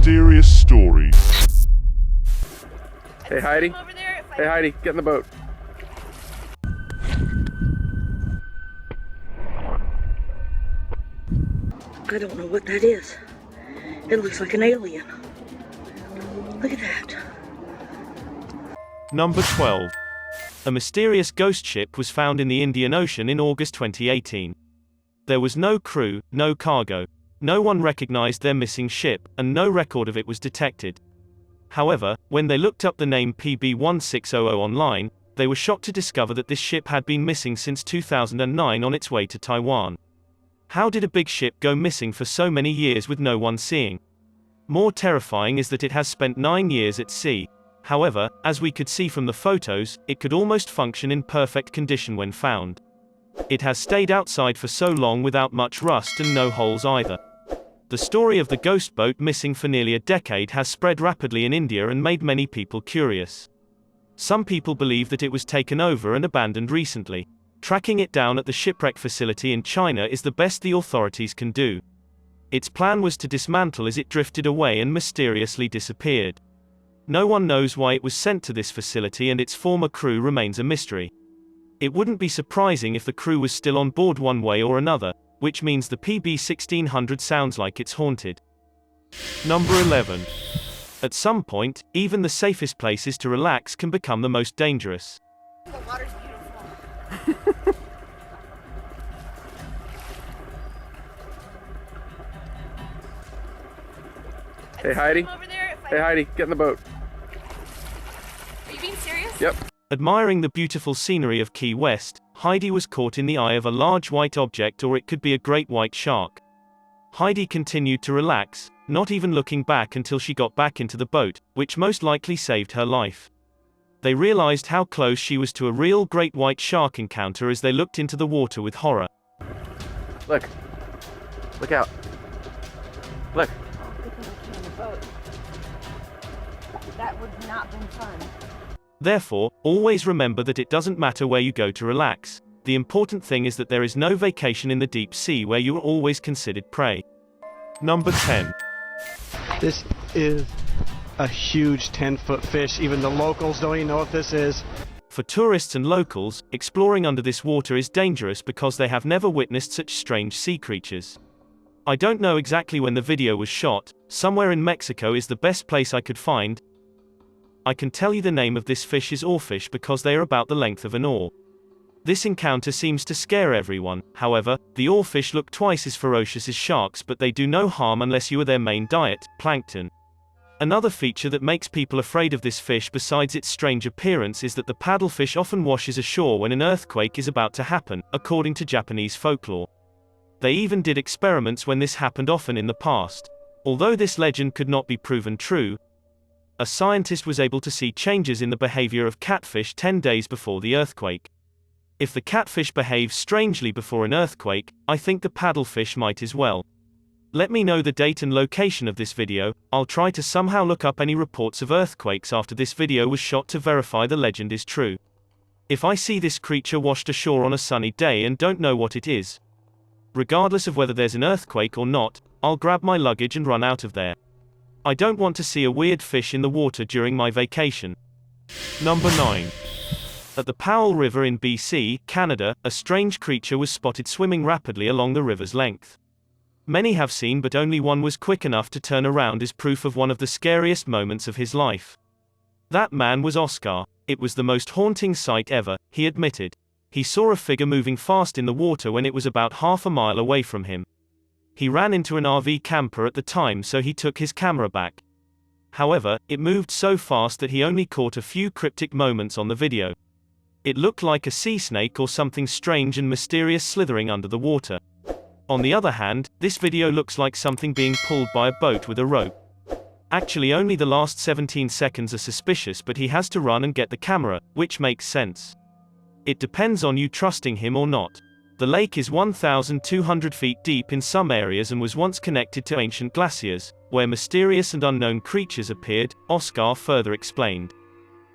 mysterious stories. Hey Heidi. Hey Heidi, get in the boat. I don't know what that is. It looks like an alien. Look at that. Number 12. A mysterious ghost ship was found in the Indian Ocean in August 2018. There was no crew, no cargo. No one recognized their missing ship, and no record of it was detected. However, when they looked up the name PB1600 online, they were shocked to discover that this ship had been missing since 2009 on its way to Taiwan. How did a big ship go missing for so many years with no one seeing? More terrifying is that it has spent 9 years at sea. However, as we could see from the photos, it could almost function in perfect condition when found. It has stayed outside for so long without much rust and no holes either. The story of the ghost boat missing for nearly a decade has spread rapidly in India and made many people curious. Some people believe that it was taken over and abandoned recently. Tracking it down at the shipwreck facility in China is the best the authorities can do. Its plan was to dismantle as it drifted away and mysteriously disappeared. No one knows why it was sent to this facility, and its former crew remains a mystery. It wouldn't be surprising if the crew was still on board one way or another, which means the PB1600 sounds like it's haunted. Number 11. At some point, even the safest places to relax can become the most dangerous. The water's beautiful. Hey Heidi. Hey Heidi, get in the boat. Are you being serious? Yep. Admiring the beautiful scenery of Key West, Heidi was caught in the eye of a large white object, or it could be a great white shark. Heidi continued to relax, not even looking back until she got back into the boat, which most likely saved her life. They realized how close she was to a real great white shark encounter as they looked into the water with horror. Look. Look out. Look. That would not been fun. Therefore, always remember that it doesn't matter where you go to relax. The important thing is that there is no vacation in the deep sea where you are always considered prey. Number 10. This is a huge 10-foot fish. Even the locals don't even know what this is. For tourists and locals, exploring under this water is dangerous because they have never witnessed such strange sea creatures. I don't know exactly when the video was shot. Somewhere in Mexico is the best place I could find. I can tell you the name of this fish is oarfish because they are about the length of an oar. This encounter seems to scare everyone. However, the oarfish look twice as ferocious as sharks, but they do no harm unless you are their main diet, plankton. Another feature that makes people afraid of this fish besides its strange appearance is that the paddlefish often washes ashore when an earthquake is about to happen, according to Japanese folklore. They even did experiments when this happened often in the past. Although this legend could not be proven true, a scientist was able to see changes in the behavior of catfish 10 days before the earthquake. If the catfish behaves strangely before an earthquake, I think the paddlefish might as well. Let me know the date and location of this video. I'll try to somehow look up any reports of earthquakes after this video was shot to verify the legend is true. If I see this creature washed ashore on a sunny day and don't know what it is, regardless of whether there's an earthquake or not, I'll grab my luggage and run out of there. I don't want to see a weird fish in the water during my vacation. Number 9. At the Powell River in BC, Canada, a strange creature was spotted swimming rapidly along the river's length. Many have seen, but only one was quick enough to turn around as proof of one of the scariest moments of his life. That man was Oscar. It was the most haunting sight ever, he admitted. He saw a figure moving fast in the water when it was about half a mile away from him. He ran into an RV camper at the time, so he took his camera back. However, it moved so fast that he only caught a few cryptic moments on the video. It looked like a sea snake or something strange and mysterious slithering under the water. On the other hand, this video looks like something being pulled by a boat with a rope. Actually, only the last 17 seconds are suspicious, but he has to run and get the camera, which makes sense. It depends on you trusting him or not. The lake is 1,200 feet deep in some areas and was once connected to ancient glaciers, where mysterious and unknown creatures appeared, Oscar further explained.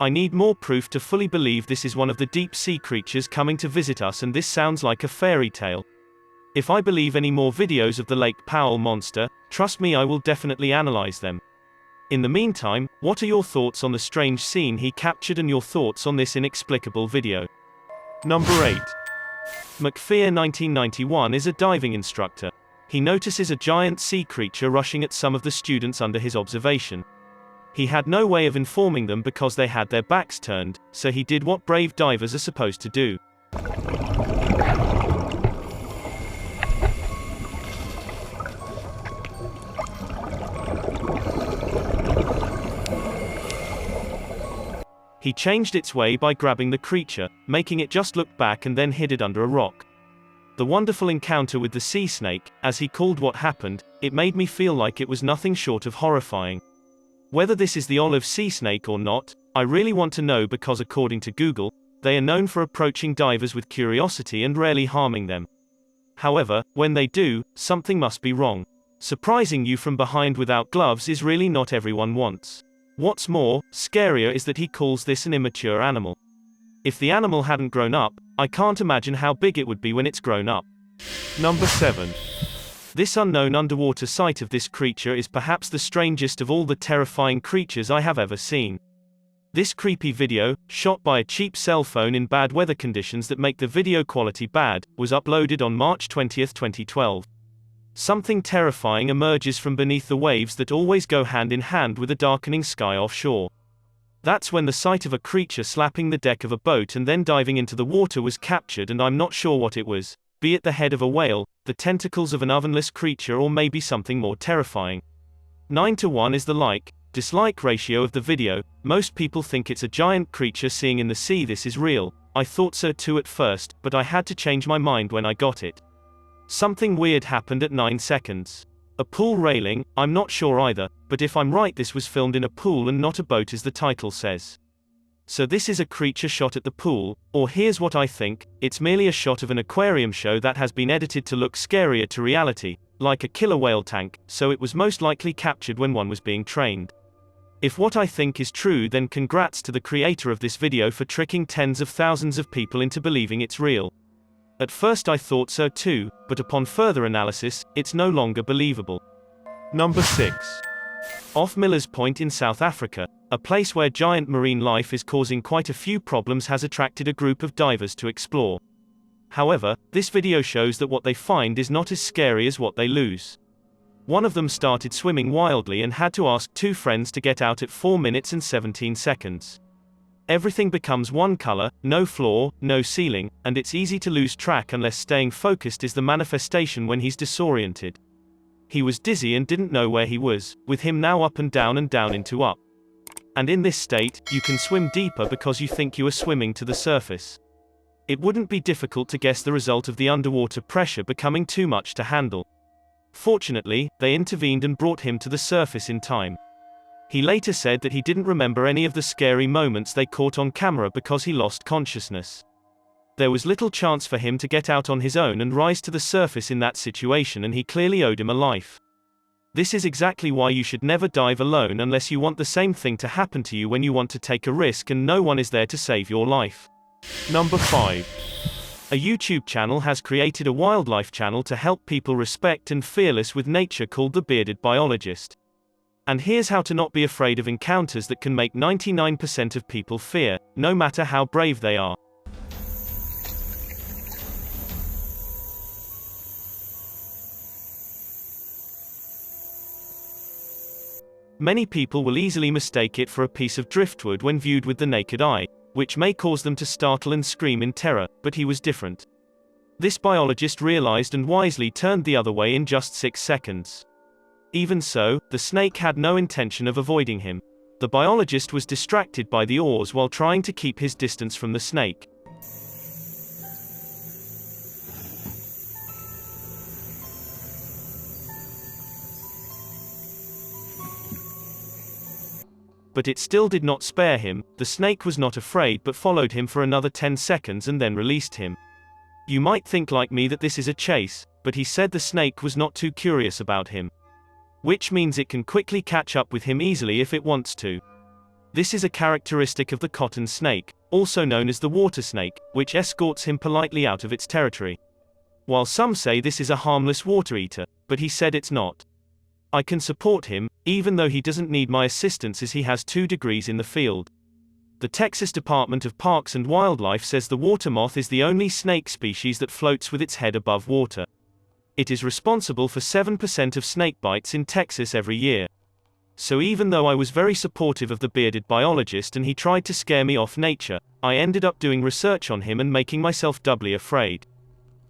I need more proof to fully believe this is one of the deep sea creatures coming to visit us, and this sounds like a fairy tale. If I believe any more videos of the Lake Powell monster, trust me, I will definitely analyze them. In the meantime, what are your thoughts on the strange scene he captured and your thoughts on this inexplicable video? Number 8. McPhee 1991 is a diving instructor. He notices a giant sea creature rushing at some of the students under his observation. He had no way of informing them because they had their backs turned, so he did what brave divers are supposed to do. He changed its way by grabbing the creature, making it just look back and then hid it under a rock. The wonderful encounter with the sea snake, as he called what happened, it made me feel like it was nothing short of horrifying. Whether this is the olive sea snake or not, I really want to know because according to Google, they are known for approaching divers with curiosity and rarely harming them. However, when they do, something must be wrong. Surprising you from behind without gloves is really not everyone wants. What's more, scarier is that he calls this an immature animal. If the animal hadn't grown up, I can't imagine how big it would be when it's grown up. Number 7. This unknown underwater sight of this creature is perhaps the strangest of all the terrifying creatures I have ever seen. This creepy video, shot by a cheap cell phone in bad weather conditions that make the video quality bad, was uploaded on March 20, 2012. Something terrifying emerges from beneath the waves that always go hand in hand with a darkening sky offshore. That's when the sight of a creature slapping the deck of a boat and then diving into the water was captured, and I'm not sure what it was. Be it the head of a whale, the tentacles of an ovenless creature, or maybe something more terrifying. 9:1 is the like-dislike ratio of the video. Most people think it's a giant creature seeing in the sea. This is real. I thought so too at first, but I had to change my mind when I got it. Something weird happened at 9 seconds. A pool railing, I'm not sure either, but if I'm right this was filmed in a pool and not a boat as the title says. So this is a creature shot at the pool, or here's what I think, it's merely a shot of an aquarium show that has been edited to look scarier to reality, like a killer whale tank, so it was most likely captured when one was being trained. If what I think is true, then congrats to the creator of this video for tricking tens of thousands of people into believing it's real. At first I thought so too, but upon further analysis, it's no longer believable. Number 6. Off Miller's Point in South Africa, a place where giant marine life is causing quite a few problems, has attracted a group of divers to explore. However, this video shows that what they find is not as scary as what they lose. One of them started swimming wildly and had to ask 2 friends to get out at 4 minutes and 17 seconds. Everything becomes one color, no floor, no ceiling, and it's easy to lose track unless staying focused is the manifestation when he's disoriented. He was dizzy and didn't know where he was, with him now up and down into up. And in this state, you can swim deeper because you think you are swimming to the surface. It wouldn't be difficult to guess the result of the underwater pressure becoming too much to handle. Fortunately, they intervened and brought him to the surface in time. He later said that he didn't remember any of the scary moments they caught on camera because he lost consciousness. There was little chance for him to get out on his own and rise to the surface in that situation, and he clearly owed him a life. This is exactly why you should never dive alone unless you want the same thing to happen to you when you want to take a risk and no one is there to save your life. Number 5. A YouTube channel has created a wildlife channel to help people respect and fearless with nature called The Bearded Biologist. And here's how to not be afraid of encounters that can make 99% of people fear, no matter how brave they are. Many people will easily mistake it for a piece of driftwood when viewed with the naked eye, which may cause them to startle and scream in terror, but he was different. This biologist realized and wisely turned the other way in just 6 seconds. Even so, the snake had no intention of avoiding him. The biologist was distracted by the oars while trying to keep his distance from the snake. But it still did not spare him. The snake was not afraid but followed him for another 10 seconds and then released him. You might think like me that this is a chase, but he said the snake was not too curious about him. Which means it can quickly catch up with him easily if it wants to. This is a characteristic of the cotton snake, also known as the water snake, which escorts him politely out of its territory. While some say this is a harmless water eater, but he said it's not. I can support him, even though he doesn't need my assistance as he has 2 degrees in the field. The Texas Department of Parks and Wildlife says the water moth is the only snake species that floats with its head above water. It is responsible for 7% of snake bites in Texas every year. So even though I was very supportive of the bearded biologist and he tried to scare me off nature, I ended up doing research on him and making myself doubly afraid.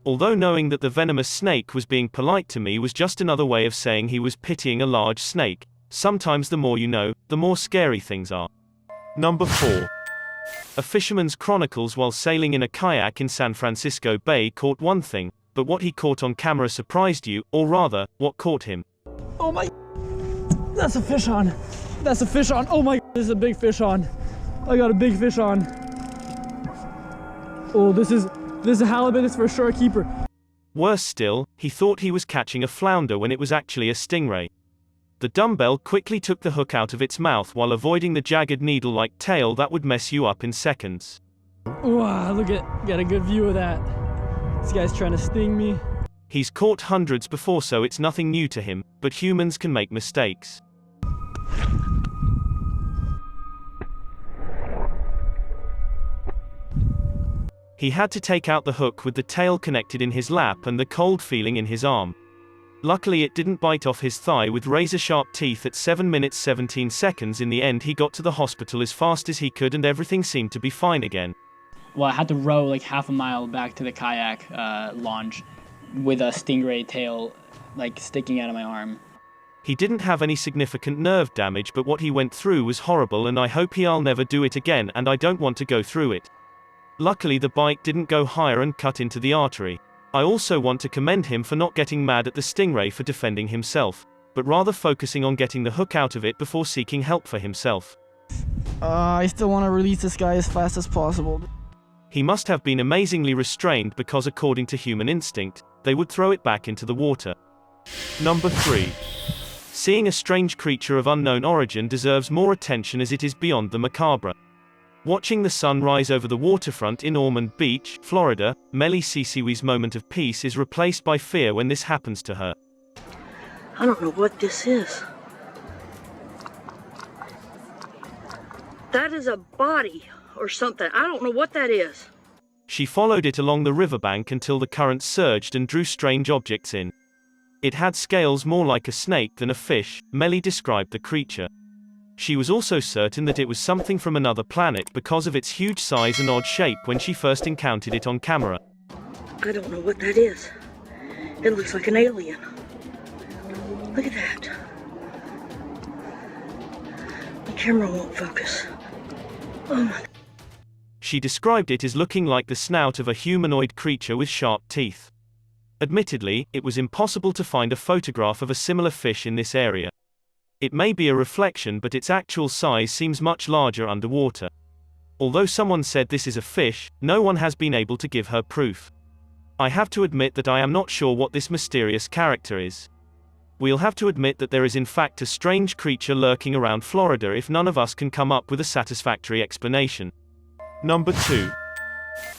Although knowing that the venomous snake was being polite to me was just another way of saying he was pitying a large snake. Sometimes the more you know, the more scary things are. Number 4. A fisherman's chronicles while sailing in a kayak in San Francisco Bay caught one thing, but what he caught on camera surprised you, or rather, what caught him. Oh my, that's a fish on. That's a fish on. Oh my, this is a big fish on. I got a big fish on. Oh, this is a halibut, it's for sure a keeper. Worse still, he thought he was catching a flounder when it was actually a stingray. The dumbbell quickly took the hook out of its mouth while avoiding the jagged needle-like tail that would mess you up in seconds. Wow, got a good view of that. This guy's trying to sting me. He's caught hundreds before, so it's nothing new to him, but humans can make mistakes. He had to take out the hook with the tail connected in his lap and the cold feeling in his arm. Luckily it didn't bite off his thigh with razor-sharp teeth at 7 minutes 17 seconds. In the end he got to the hospital as fast as he could and everything seemed to be fine again. Well, I had to row like half a mile back to the kayak launch with a stingray tail like sticking out of my arm. He didn't have any significant nerve damage, but what he went through was horrible and I hope he'll never do it again, and I don't want to go through it. Luckily the bite didn't go higher and cut into the artery. I also want to commend him for not getting mad at the stingray for defending himself, but rather focusing on getting the hook out of it before seeking help for himself. I still want to release this guy as fast as possible. He must have been amazingly restrained because according to human instinct, they would throw it back into the water. Number 3. Seeing a strange creature of unknown origin deserves more attention as it is beyond the macabre. Watching the sun rise over the waterfront in Ormond Beach, Florida, Melly Cecewe's moment of peace is replaced by fear when this happens to her. I don't know what this is. That is a body or something. I don't know what that is. She followed it along the riverbank until the current surged and drew strange objects in. It had scales more like a snake than a fish, Melly described the creature. She was also certain that it was something from another planet because of its huge size and odd shape when she first encountered it on camera. I don't know what that is. It looks like an alien. Look at that. The camera won't focus. Oh my. She described it as looking like the snout of a humanoid creature with sharp teeth. Admittedly, it was impossible to find a photograph of a similar fish in this area. It may be a reflection, but its actual size seems much larger underwater. Although someone said this is a fish, no one has been able to give her proof. I have to admit that I am not sure what this mysterious character is. We'll have to admit that there is in fact a strange creature lurking around Florida if none of us can come up with a satisfactory explanation. Number 2.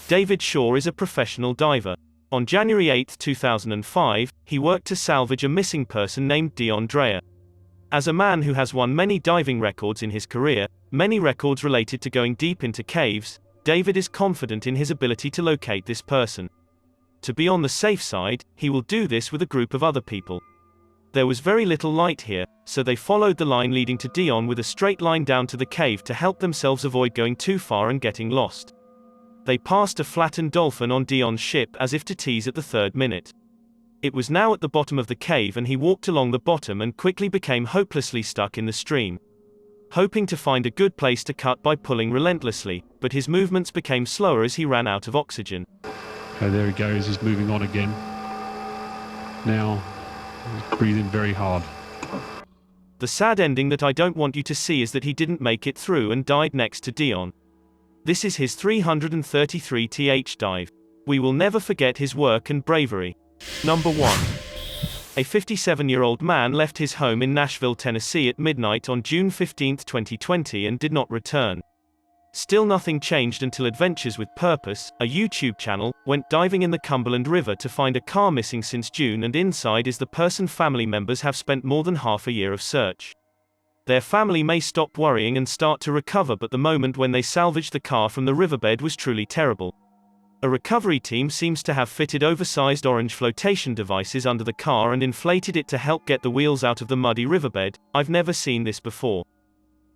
David Shaw is a professional diver. On January 8, 2005, he worked to salvage a missing person named Dion Dreyer. As a man who has won many diving records in his career, many records related to going deep into caves, David is confident in his ability to locate this person. To be on the safe side, he will do this with a group of other people. There was very little light here, so they followed the line leading to Dion with a straight line down to the cave to help themselves avoid going too far and getting lost. They passed a flattened dolphin on Dion's ship as if to tease at the 3rd minute. It was now at the bottom of the cave and he walked along the bottom and quickly became hopelessly stuck in the stream. Hoping to find a good place to cut by pulling relentlessly, but his movements became slower as he ran out of oxygen. Oh, there he goes, he's moving on again. Now, he's breathing very hard. The sad ending that I don't want you to see is that he didn't make it through and died next to Dion. This is his 333th dive. We will never forget his work and bravery. Number 1. A 57-year-old man left his home in Nashville, Tennessee at midnight on June 15, 2020 and did not return. Still nothing changed until Adventures with Purpose, a YouTube channel, went diving in the Cumberland River to find a car missing since June, and inside is the person family members have spent more than half a year of search. Their family may stop worrying and start to recover, but the moment when they salvaged the car from the riverbed was truly terrible. A recovery team seems to have fitted oversized orange flotation devices under the car and inflated it to help get the wheels out of the muddy riverbed. I've never seen this before.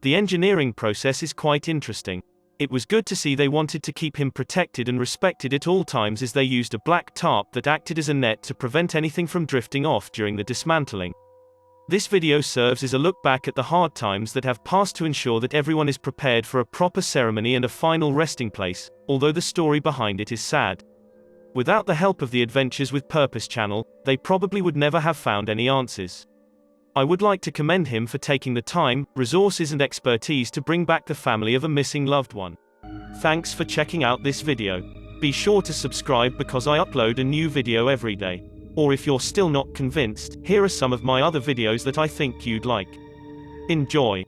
The engineering process is quite interesting. It was good to see they wanted to keep him protected and respected at all times, as they used a black tarp that acted as a net to prevent anything from drifting off during the dismantling. This video serves as a look back at the hard times that have passed to ensure that everyone is prepared for a proper ceremony and a final resting place, although the story behind it is sad. Without the help of the Adventures with Purpose channel, they probably would never have found any answers. I would like to commend him for taking the time, resources and expertise to bring back the family of a missing loved one. Thanks for checking out this video. Be sure to subscribe because I upload a new video every day. Or if you're still not convinced, here are some of my other videos that I think you'd like. Enjoy.